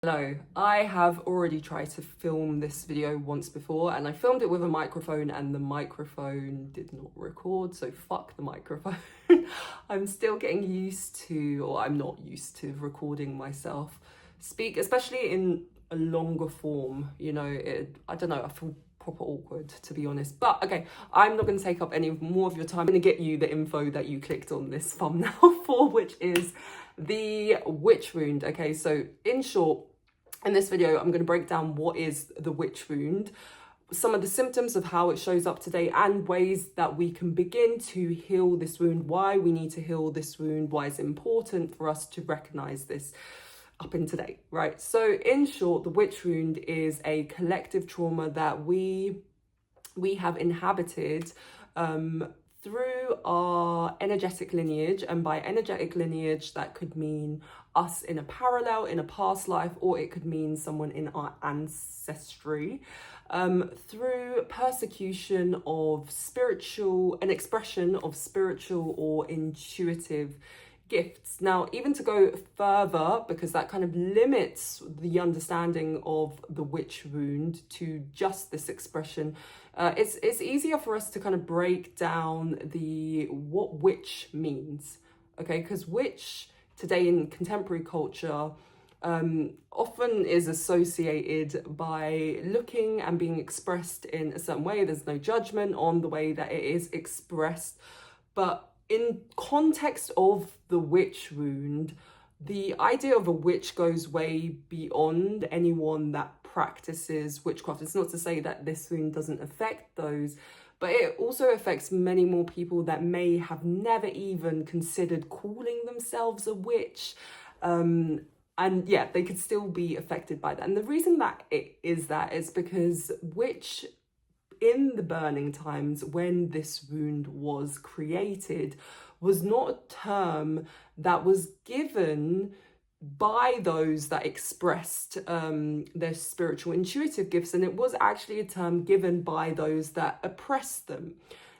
Hello, I have already tried to film this video once before and I filmed it with a microphone and the microphone did not record, so fuck the microphone. I'm still getting used to, or I'm not used to recording myself speak, especially in a longer form, I don't know, I feel proper awkward to be honest. But okay, I'm not going to take up any more of your time. I'm going to get you the info that you clicked on this thumbnail for, which is the witch wound. Okay, so in short, in this video, I'm going to break down what is the witch wound, some of the symptoms of how it shows up today, and ways that we can begin to heal this wound, why we need to heal this wound, why it's important for us to recognize this up in today, right? So in short, the witch wound is a collective trauma that we have inhabited through our energetic lineage. And by energetic lineage, that could mean us in a parallel, in a past life, or it could mean someone in our ancestry, through persecution of an expression of spiritual or intuitive gifts. Now, even to go further, because that kind of limits the understanding of the witch wound to just this expression, it's easier for us to kind of break down what witch means, okay? Because witch today in contemporary culture often is associated by looking and being expressed in a certain way. There's no judgment on the way that it is expressed, but in context of the witch wound, the idea of a witch goes way beyond anyone that practices witchcraft. It's not to say that this wound doesn't affect those, but it also affects many more people that may have never even considered calling themselves a witch. And yeah, they could still be affected by that. And the reason that it is that is because witch, in the burning times when this wound was created, was not a term that was given by those that expressed their spiritual intuitive gifts, and it was actually a term given by those that oppressed them.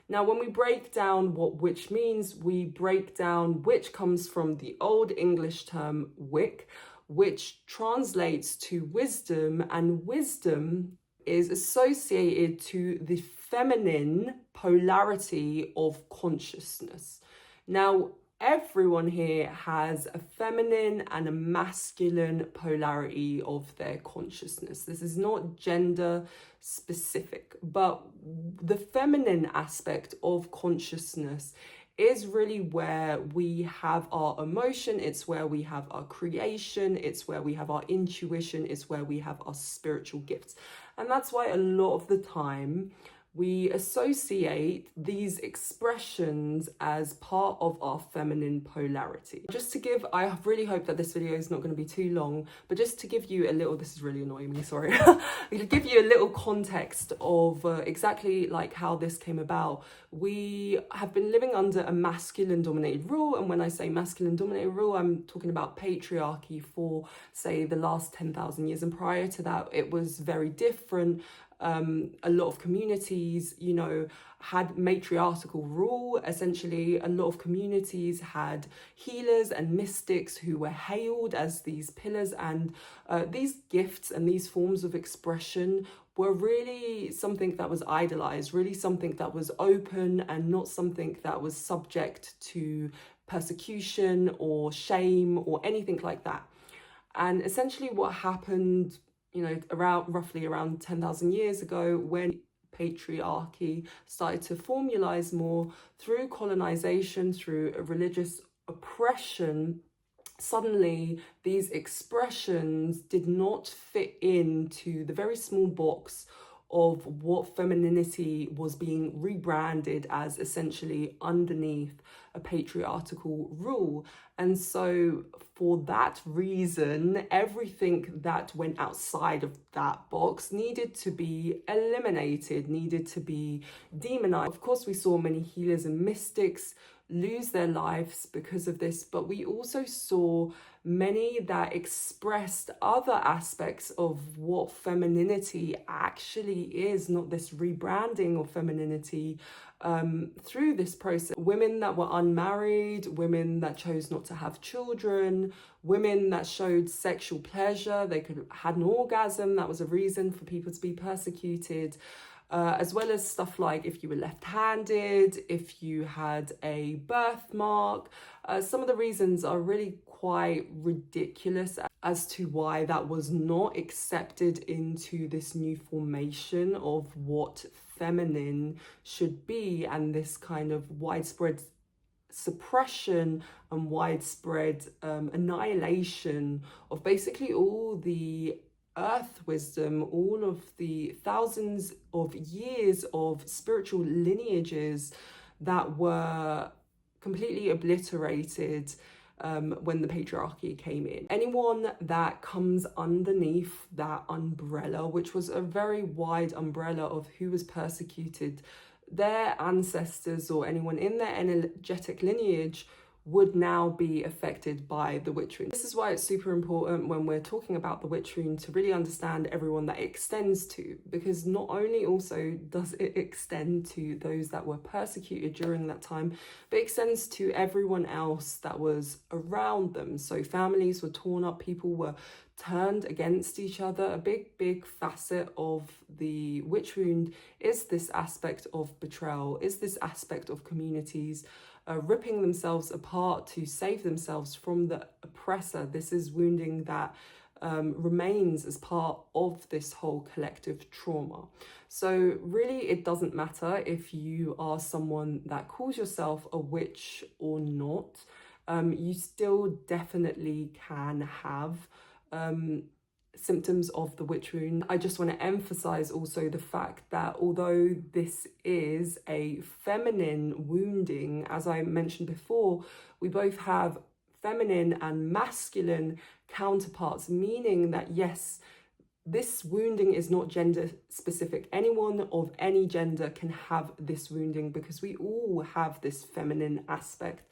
Now, when we break down what witch means, we break down witch comes from the Old English term wick, which translates to wisdom, and wisdom is associated to the feminine polarity of consciousness. Now, everyone here has a feminine and a masculine polarity of their consciousness. This is not gender specific, but the feminine aspect of consciousness is really where we have our emotion, it's where we have our creation, it's where we have our intuition, it's where we have our spiritual gifts. And that's why a lot of the time we associate these expressions as part of our feminine polarity. Just to give, I really hope that this video is not going to be too long, but just to give you a little, this is really annoying me, sorry. To give you a little context of exactly like how this came about. We have been living under a masculine dominated rule. And when I say masculine dominated rule, I'm talking about patriarchy for, say, the last 10,000 years. And prior to that, it was very different. A lot of communities, had matriarchal rule. Essentially, a lot of communities had healers and mystics who were hailed as these pillars, and these gifts and these forms of expression were really something that was idolized, really something that was open, and not something that was subject to persecution or shame or anything like that. And essentially what happened, roughly around 10,000 years ago, when patriarchy started to formalize more through colonization, through religious oppression, suddenly these expressions did not fit into the very small box of what femininity was being rebranded as, essentially underneath a patriarchal rule. And so for that reason, everything that went outside of that box needed to be eliminated, needed to be demonized. Of course, we saw many healers and mystics lose their lives because of this, but we also saw many that expressed other aspects of what femininity actually is, not this rebranding of femininity through this process. Women that were unmarried, women that chose not to have children, women that showed sexual pleasure, they could had an orgasm, that was a reason for people to be persecuted. As well as stuff like if you were left-handed, if you had a birthmark. Some of the reasons are really quite ridiculous as to why that was not accepted into this new formation of what feminine should be, and this kind of widespread suppression and widespread annihilation of basically all the earth wisdom, all of the thousands of years of spiritual lineages that were completely obliterated when the patriarchy came in. Anyone that comes underneath that umbrella, which was a very wide umbrella of who was persecuted, their ancestors or anyone in their energetic lineage would now be affected by the witch wound. This is why it's super important when we're talking about the witch wound to really understand everyone that it extends to, because not only also does it extend to those that were persecuted during that time, but it extends to everyone else that was around them. So families were torn up, people were turned against each other. A big facet of the witch wound is this aspect of betrayal, is this aspect of communities ripping themselves apart to save themselves from the oppressor. This is wounding that remains as part of this whole collective trauma. So really, it doesn't matter if you are someone that calls yourself a witch or not. You still definitely can have symptoms of the witch wound. I just want to emphasize also the fact that although this is a feminine wounding, as I mentioned before, we both have feminine and masculine counterparts, meaning that yes, this wounding is not gender specific. Anyone of any gender can have this wounding because we all have this feminine aspect.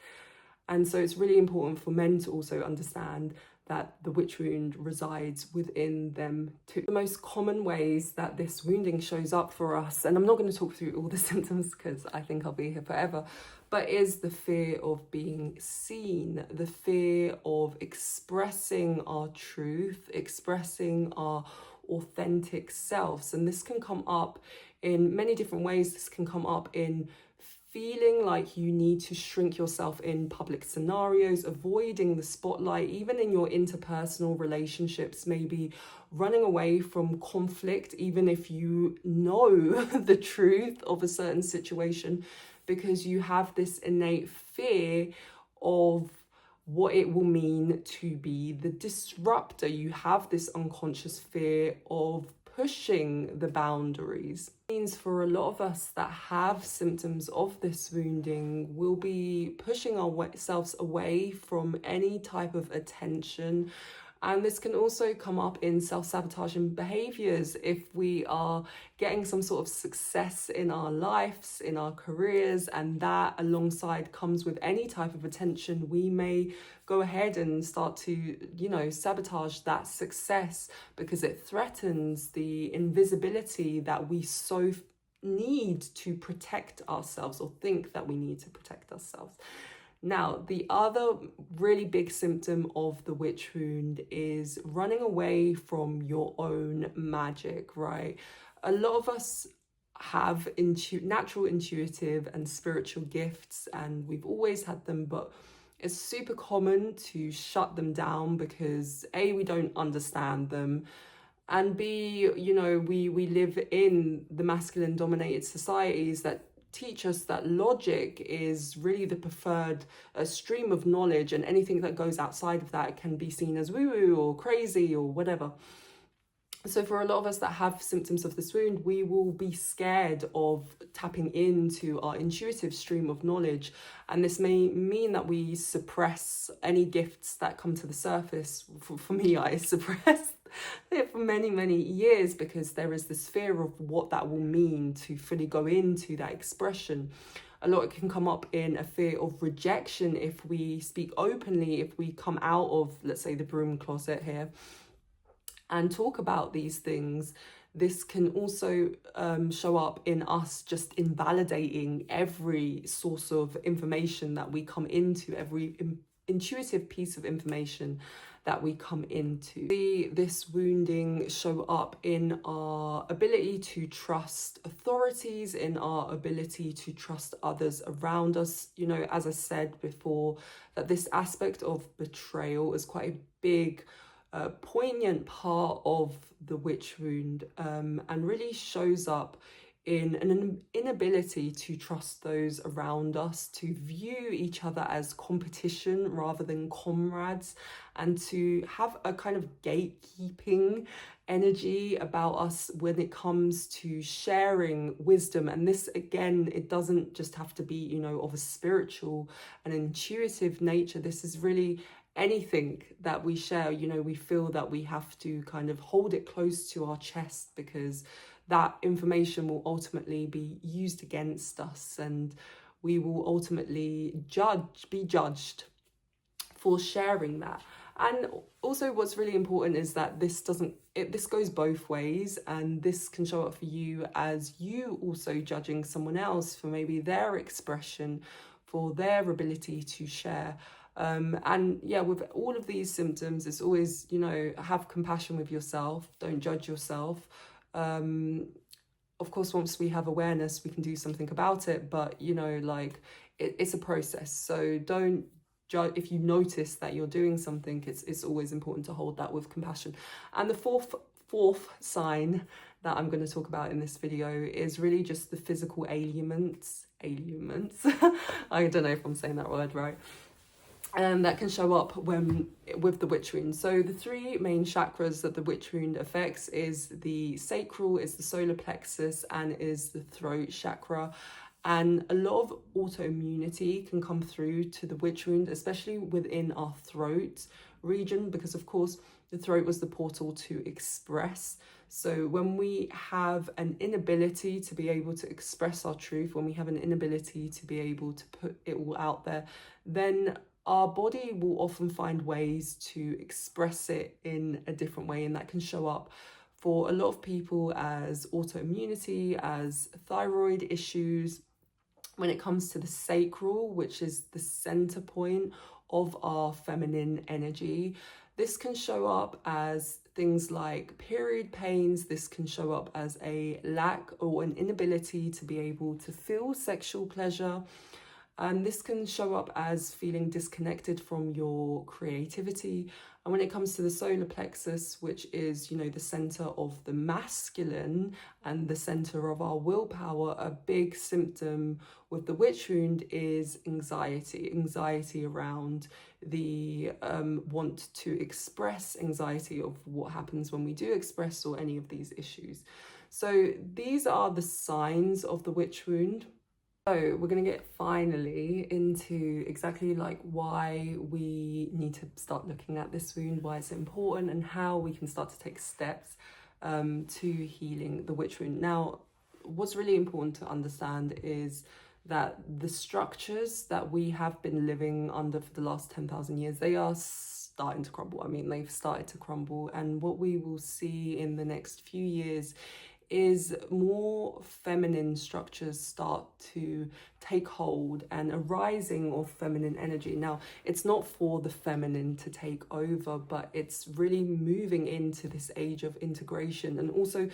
And so it's really important for men to also understand that the witch wound resides within them too. The most common ways that this wounding shows up for us, and I'm not going to talk through all the symptoms because I think I'll be here forever, but is the fear of being seen, the fear of expressing our truth, expressing our authentic selves. And this can come up in many different ways. This can come up in feeling like you need to shrink yourself in public scenarios, avoiding the spotlight, even in your interpersonal relationships, maybe running away from conflict, even if you know the truth of a certain situation, because you have this innate fear of what it will mean to be the disruptor. You have this unconscious fear of pushing the boundaries. It means for a lot of us that have symptoms of this wounding, we'll be pushing ourselves away from any type of attention. And this can also come up in self-sabotaging behaviors if we are getting some sort of success in our lives, in our careers, and that alongside comes with any type of attention, we may go ahead and start to, sabotage that success because it threatens the invisibility that we so need to protect ourselves, or think that we need to protect ourselves. Now, the other really big symptom of the witch wound is running away from your own magic, right? A lot of us have natural intuitive and spiritual gifts, and we've always had them, but it's super common to shut them down because A, we don't understand them, and B, we live in the masculine dominated societies that teach us that logic is really the preferred stream of knowledge, and anything that goes outside of that can be seen as woo-woo or crazy or whatever. So for a lot of us that have symptoms of this wound, we will be scared of tapping into our intuitive stream of knowledge. And this may mean that we suppress any gifts that come to the surface. For me, I suppressed it for many years because there is this fear of what that will mean to fully go into that expression. A lot can come up in a fear of rejection if we speak openly, if we come out of, let's say, the broom closet here and talk about these things. This can also show up in us just invalidating every source of information that we come into, every intuitive piece of information that we come into. This wounding show up in our ability to trust authorities, in our ability to trust others around us. You know, as I said before, that this aspect of betrayal is quite a big poignant part of the witch wound, and really shows up in an inability to trust those around us, to view each other as competition rather than comrades, and to have a kind of gatekeeping energy about us when it comes to sharing wisdom. And this, again, it doesn't just have to be, you know, of a spiritual and intuitive nature. This is really anything that we share. You know, we feel that we have to kind of hold it close to our chest, because that information will ultimately be used against us, and we will ultimately be judged for sharing that. And also what's really important is that this goes both ways, and this can show up for you as you also judging someone else for maybe their expression, for their ability to share. And yeah, with all of these symptoms, it's always, you know, have compassion with yourself, don't judge yourself. Of course, once we have awareness, we can do something about it, but, you know, like, it's a process. So don't judge. If you notice that you're doing something, it's always important to hold that with compassion. And the fourth sign that I'm going to talk about in this video is really just the physical ailments. I don't know if I'm saying that word right. That can show up with the witch wound. So the three main chakras that the witch wound affects is the sacral, is the solar plexus, and is the throat chakra. And a lot of autoimmunity can come through to the witch wound, especially within our throat region, because of course the throat was the portal to express. So when we have an inability to be able to express our truth, when we have an inability to be able to put it all out there, then our body will often find ways to express it in a different way. And that can show up for a lot of people as autoimmunity, as thyroid issues. When it comes to the sacral, which is the center point of our feminine energy, this can show up as things like period pains. This can show up as a lack or an inability to be able to feel sexual pleasure. And this can show up as feeling disconnected from your creativity. And when it comes to the solar plexus, which is, you know, the center of the masculine and the center of our willpower, a big symptom with the witch wound is anxiety around the want to express, anxiety of what happens when we do express, or any of these issues. So these are the signs of the witch wound. So we're going to get finally into exactly like why we need to start looking at this wound, why it's important, and how we can start to take steps to healing the witch wound. Now, what's really important to understand is that the structures that we have been living under for the last 10,000 years, they are starting to crumble. I mean, they've started to crumble. And what we will see in the next few years is more feminine structures start to take hold, and a rising of feminine energy. Now, it's not for the feminine to take over, but it's really moving into this age of integration. And also,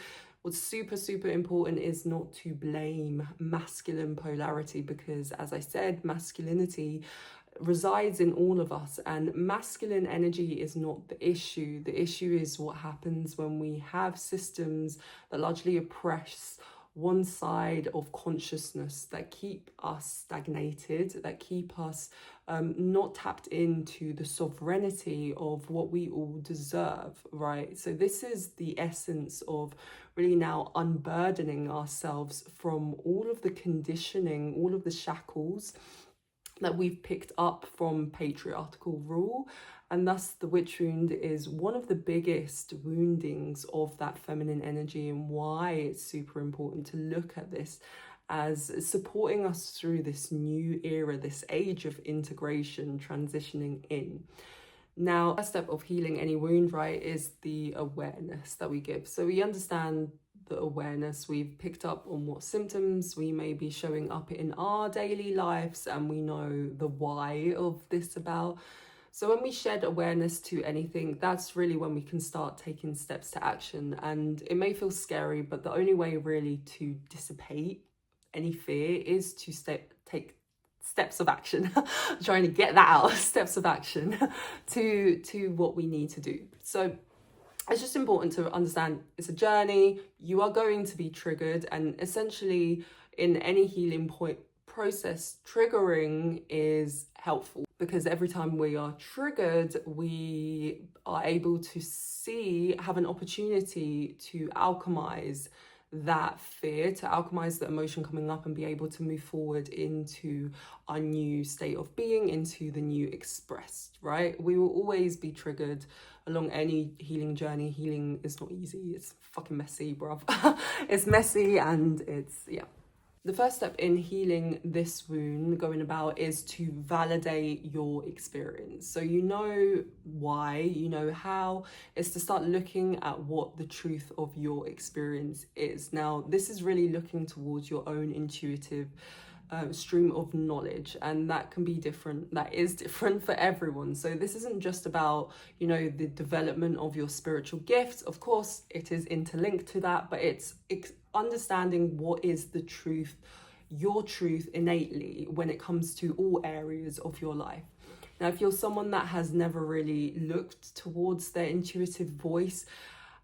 what's super, super important is not to blame masculine polarity, because, as I said, masculinity resides in all of us, and masculine energy is not the issue. The issue is what happens when we have systems that largely oppress one side of consciousness, that keep us stagnated, that keep us not tapped into the sovereignty of what we all deserve, right? So this is the essence of really now unburdening ourselves from all of the conditioning, all of the shackles that we've picked up from patriarchal rule. And thus the witch wound is one of the biggest woundings of that feminine energy, and why it's super important to look at this as supporting us through this new era, this age of integration, transitioning in. Now, the first step of healing any wound, right, is the awareness that we give. So we understand the awareness, we've picked up on what symptoms we may be showing up in our daily lives, and we know the why of this about. So when we shed awareness to anything, that's really when we can start taking steps to action. And it may feel scary, but the only way really to dissipate any fear is to take steps of action. I'm trying to get that out, steps of action to what we need to do. So it's just important to understand it's a journey. You are going to be triggered, and essentially in any healing process, triggering is helpful, because every time we are triggered, we are able to have an opportunity to alchemize that fear, to alchemize the emotion coming up, and be able to move forward into our new state of being, into the new expressed, right? We will always be triggered along any healing journey. Healing is not easy. It's fucking messy, bruv. It's messy, and it's, yeah. The first step in healing this wound going about is to validate your experience. So you know why, you know how, is to start looking at what the truth of your experience is. Now, this is really looking towards your own intuitive stream of knowledge, and that can be different. That is different for everyone. So this isn't just about, you know, the development of your spiritual gifts. Of course, it is interlinked to that, but it's understanding what is the truth, your truth innately when it comes to all areas of your life. Now, if you're someone that has never really looked towards their intuitive voice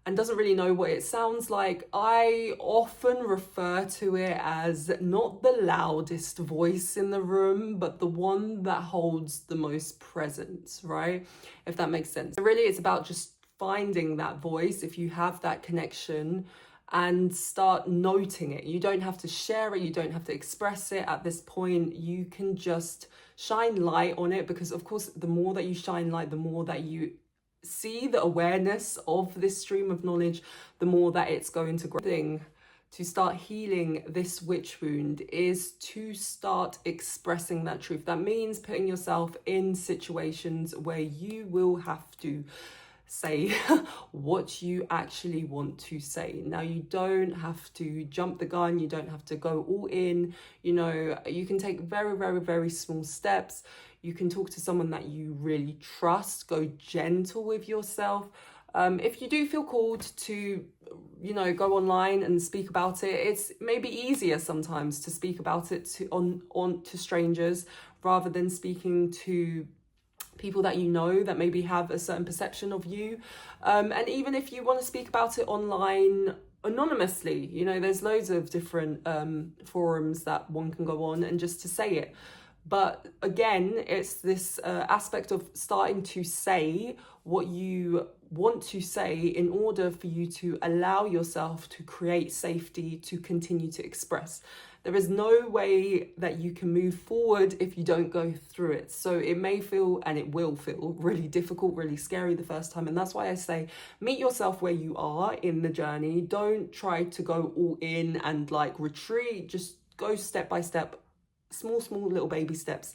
and doesn't really know what it sounds like, I often refer to it as not the loudest voice in the room, but the one that holds the most presence, right? If that makes sense. So really, it's about just finding that voice, if you have that connection, and start noting it. You don't have to share it, you don't have to express it at this point. You can just shine light on it, because of course, the more that you shine light, the more that you see the awareness of this stream of knowledge, the more that it's going to grow. To start healing this witch wound is to start expressing that truth. That means putting yourself in situations where you will have to say what you actually want to say. Now, you don't have to jump the gun, you don't have to go all in, you know, you can take very, very, very small steps. You can talk to someone that you really trust, go gentle with yourself. If you do feel called to, you know, go online and speak about it, it's maybe easier sometimes to speak about it to strangers rather than speaking to people that you know that maybe have a certain perception of you. And even if you want to speak about it online anonymously, you know, there's loads of different forums that one can go on and just to say it. But again, it's this aspect of starting to say what you want to say in order for you to allow yourself to create safety to continue to express. There is no way that you can move forward if you don't go through it. So it may feel, and it will feel, really difficult, really scary the first time. And that's why I say, meet yourself where you are in the journey. Don't try to go all in and like retreat. Just go step by step, small little baby steps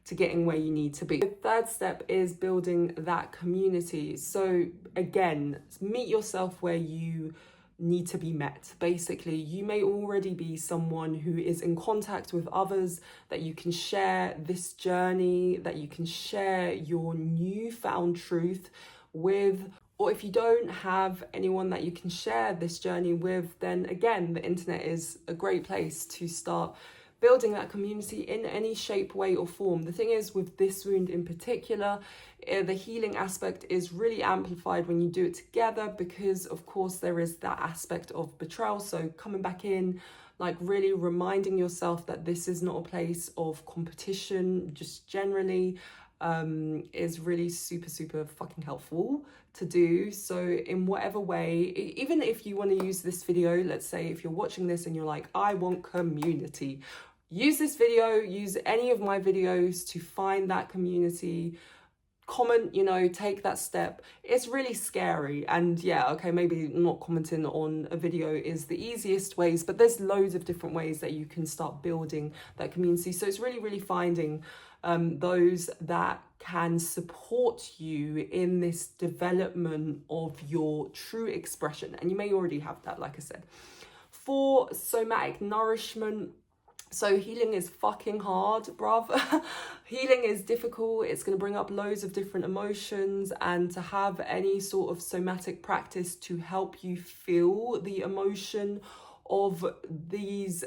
to getting where you need to be. The third step is building that community. So again, meet yourself where you need to be met. Basically, you may already be someone who is in contact with others that you can share this journey, that you can share your newfound truth with. Or if you don't have anyone that you can share this journey with, then again, the internet is a great place to start building that community in any shape, way or form. The thing is, with this wound in particular, the healing aspect is really amplified when you do it together, because of course there is that aspect of betrayal. So coming back in, like really reminding yourself that this is not a place of competition, just generally, is really super fucking helpful to do. So in whatever way, even if you want to use this video, let's say if you're watching this and you're like, I want community, use this video, use any of my videos to find that community. comment, you know, take that step. It's really scary. And yeah, okay, maybe not commenting on a video is the easiest ways, but there's loads of different ways that you can start building that community. So it's really finding those that can support you in this development of your true expression. And you may already have that, like I said. For somatic nourishment, so healing is fucking hard, bruv. Healing is difficult. It's going to bring up loads of different emotions, and to have any sort of somatic practice to help you feel the emotion of these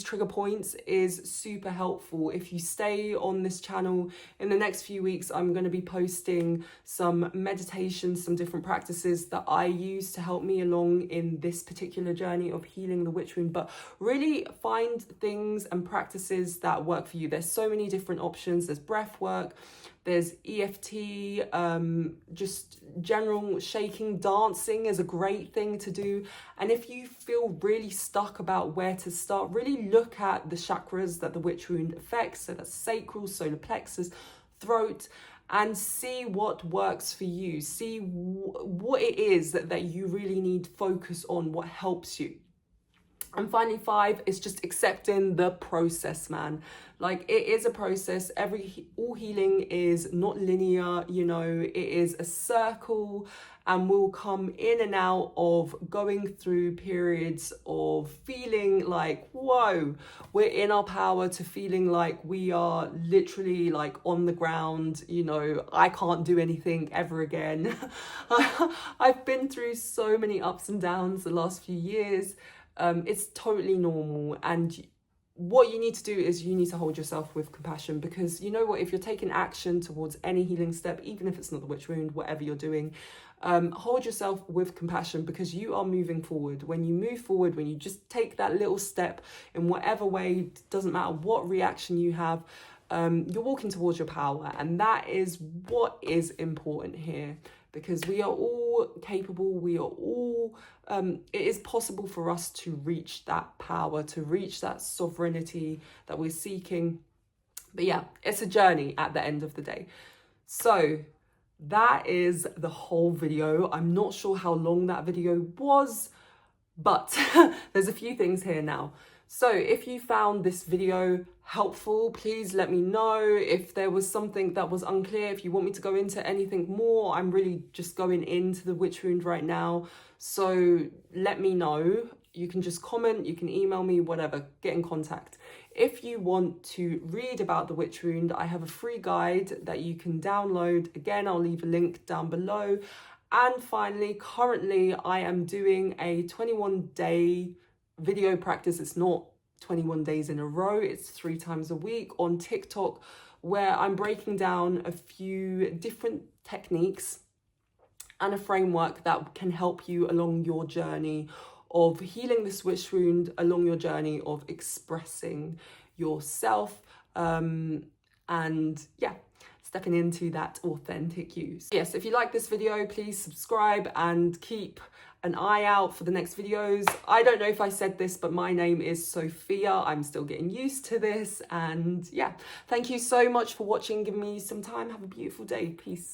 trigger points is super helpful. If you stay on this channel, in the next few weeks I'm going to be posting some meditations, some different practices that I use to help me along in this particular journey of healing the witch wound. But really find things and practices that work for you. There's so many different options. There's breath work, there's EFT, just general shaking. Dancing is a great thing to do. And if you feel really stuck about where to start, really look at the chakras that the witch wound affects. So that's sacral, solar plexus, throat, and see what works for you. See what it is that you really need focus on, what helps you. And finally, 5 is just accepting the process, man. Like, it is a process. All healing is not linear, you know, it is a circle, and we'll come in and out of going through periods of feeling like, whoa, we're in our power, to feeling like we are literally like on the ground, you know, I can't do anything ever again. I've been through so many ups and downs the last few years. It's totally normal, and what you need to do is you need to hold yourself with compassion, because you know what, if you're taking action towards any healing step, even if it's not the witch wound, whatever you're doing, hold yourself with compassion, because you are moving forward. When you move forward, when you just take that little step in whatever way, doesn't matter what reaction you have, you're walking towards your power. And that is what is important here, because we are all capable, we are all, it is possible for us to reach that power, to reach that sovereignty that we're seeking. But yeah, it's a journey at the end of the day. So that is the whole video. I'm not sure how long that video was, but there's a few things here now. So if you found this video helpful, please let me know. If there was something that was unclear, if you want me to go into anything more, I'm really just going into the witch wound right now. So let me know. You can just comment, you can email me, whatever, get in contact. If you want to read about the witch wound, I have a free guide that you can download. Again, I'll leave a link down below. And finally, currently I am doing a 21-day video practice. It's not 21 days in a row, it's 3 times a week on TikTok, where I'm breaking down a few different techniques and a framework that can help you along your journey of healing this witch wound, along your journey of expressing yourself, and yeah, stepping into that authentic you. Yes, if you like this video, please subscribe and keep an eye out for the next videos. I don't know if I said this, but my name is Sophia. I'm still getting used to this. And yeah, thank you so much for watching, giving me some time. Have a beautiful day. Peace.